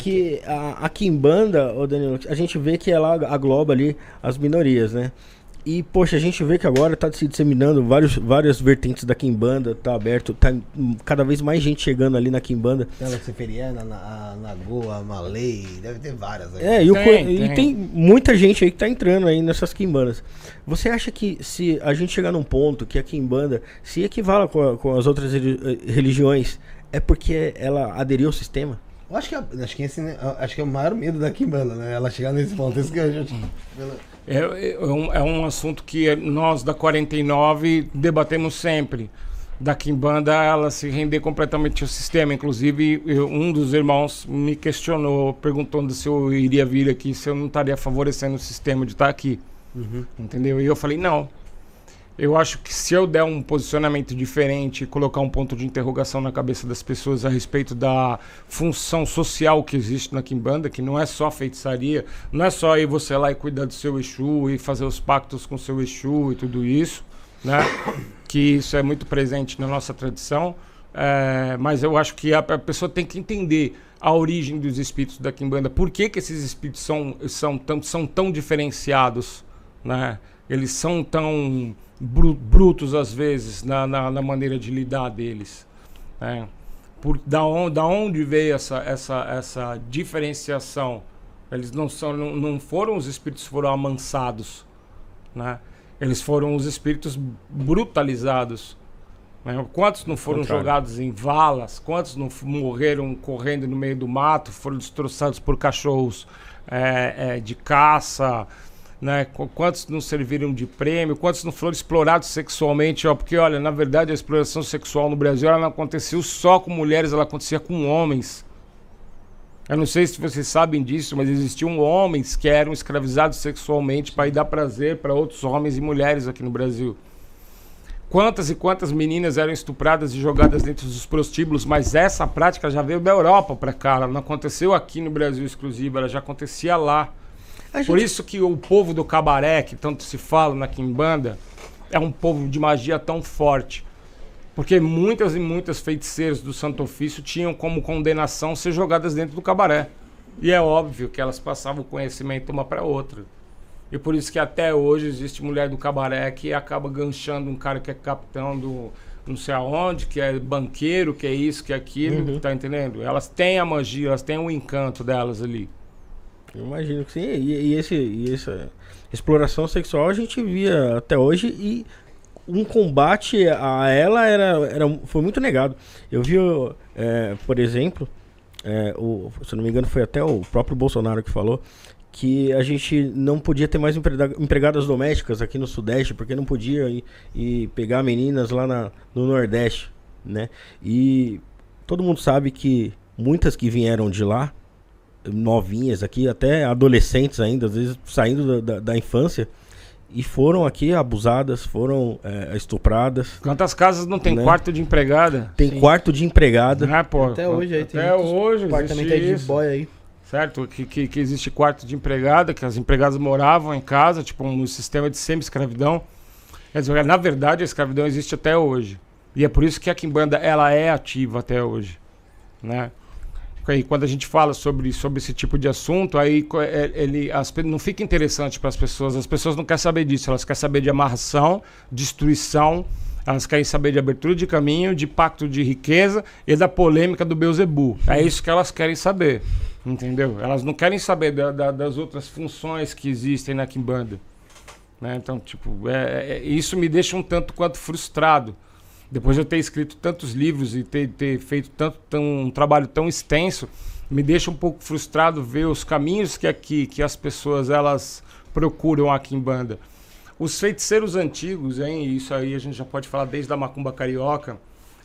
que a Quimbanda, ô Danilo, a gente vê que ela agloba ali as minorias, né? E, poxa, a gente vê que agora tá se disseminando várias vertentes da Quimbanda, tá aberto, tá cada vez mais gente chegando ali na Quimbanda. Tem a Luciferiana, a Nagô, a Malay, deve ter várias aí. E tem muita gente aí que tá entrando aí nessas Quimbandas. Você acha que se a gente chegar num ponto que a Quimbanda se equivala com as outras religiões, é porque ela aderiu ao sistema? Eu acho que é o maior medo da Quimbanda, né? Ela chegar nesse ponto. Isso que eu já É um assunto que nós da 49 debatemos sempre. Da Quimbanda ela se render completamente ao sistema. Inclusive, um dos irmãos me questionou, perguntando se eu iria vir aqui, se eu não estaria favorecendo o sistema de estar aqui. Entendeu? E eu falei, não. Eu acho que se eu der um posicionamento diferente e colocar um ponto de interrogação na cabeça das pessoas a respeito da função social que existe na Quimbanda, que não é só feitiçaria, não é só ir você lá e cuidar do seu Exu e fazer os pactos com o seu Exu e tudo isso, né? Que isso é muito presente na nossa tradição, mas eu acho que a pessoa tem que entender a origem dos espíritos da Quimbanda, por que esses espíritos são tão diferenciados, né? Eles são tão brutos às vezes na maneira de lidar deles, né? Da onde veio essa diferenciação? Eles não foram os espíritos que foram amansados, né? Eles foram os espíritos brutalizados, né? Quantos não foram jogados em valas? Quantos não morreram correndo no meio do mato? Foram destroçados por cachorros de caça, né? Quantos não serviram de prêmio, quantos não foram explorados sexualmente, porque olha, na verdade a exploração sexual no Brasil ela não aconteceu só com mulheres, ela acontecia com homens. Eu não sei se vocês sabem disso, mas existiam homens que eram escravizados sexualmente para ir dar prazer para outros homens e mulheres aqui no Brasil. Quantas e quantas meninas eram estupradas e jogadas dentro dos prostíbulos, mas essa prática já veio da Europa para cá, ela não aconteceu aqui no Brasil exclusivo, ela já acontecia lá. Por isso que o povo do cabaré, que tanto se fala na Quimbanda, é um povo de magia tão forte. Porque muitas e muitas feiticeiras do Santo Ofício tinham como condenação ser jogadas dentro do cabaré. E é óbvio que elas passavam o conhecimento uma para outra. E por isso que até hoje existe mulher do cabaré que acaba ganchando um cara que é capitão do não sei aonde, que é banqueiro, que é isso, que é aquilo, tá entendendo? Elas têm a magia, elas têm o encanto delas ali. Eu imagino que sim. E essa exploração sexual a gente via até hoje, e um combate a ela foi muito negado. Eu vi, por exemplo, se não me engano foi até o próprio Bolsonaro que falou que a gente não podia ter mais empregadas domésticas aqui no Sudeste, porque não podia ir pegar meninas lá no Nordeste, né? E todo mundo sabe que muitas que vieram de lá, novinhas aqui, até adolescentes ainda, às vezes saindo da infância, e foram aqui abusadas, foram estupradas. Quantas casas não tem, né? Quarto de empregada? Tem quarto de empregada. Pô, até hoje aí tem apartamento de boy aí. Certo? Que existe quarto de empregada, que as empregadas moravam em casa, tipo um sistema de semi-escravidão. Quer dizer, na verdade a escravidão existe até hoje. E é por isso que a Quimbanda ela é ativa até hoje, né? Aí, quando a gente fala sobre esse tipo de assunto, aí não fica interessante para as pessoas não querem saber disso, elas querem saber de amarração, destruição, elas querem saber de abertura de caminho, de pacto de riqueza e da polêmica do Beelzebub. É isso que elas querem saber, entendeu? Elas não querem saber das outras funções que existem na Quimbanda, né? Então, tipo, isso me deixa um tanto quanto frustrado. Depois de eu ter escrito tantos livros e ter feito um trabalho tão extenso, me deixa um pouco frustrado ver os caminhos que as pessoas elas procuram aqui em Quimbanda. Os feiticeiros antigos, hein, isso aí a gente já pode falar desde a macumba carioca,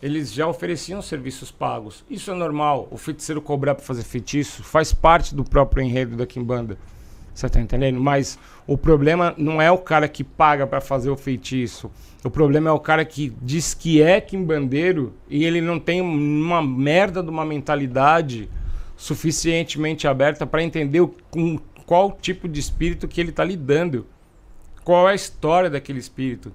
eles já ofereciam serviços pagos. Isso é normal, o feiticeiro cobrar para fazer feitiço faz parte do próprio enredo da Quimbanda. Você tá entendendo? Mas o problema não é o cara que paga para fazer o feitiço. O problema é o cara que diz que é quimbandeiro e ele não tem uma merda de uma mentalidade suficientemente aberta para entender com qual tipo de espírito que ele tá lidando. Qual é a história daquele espírito.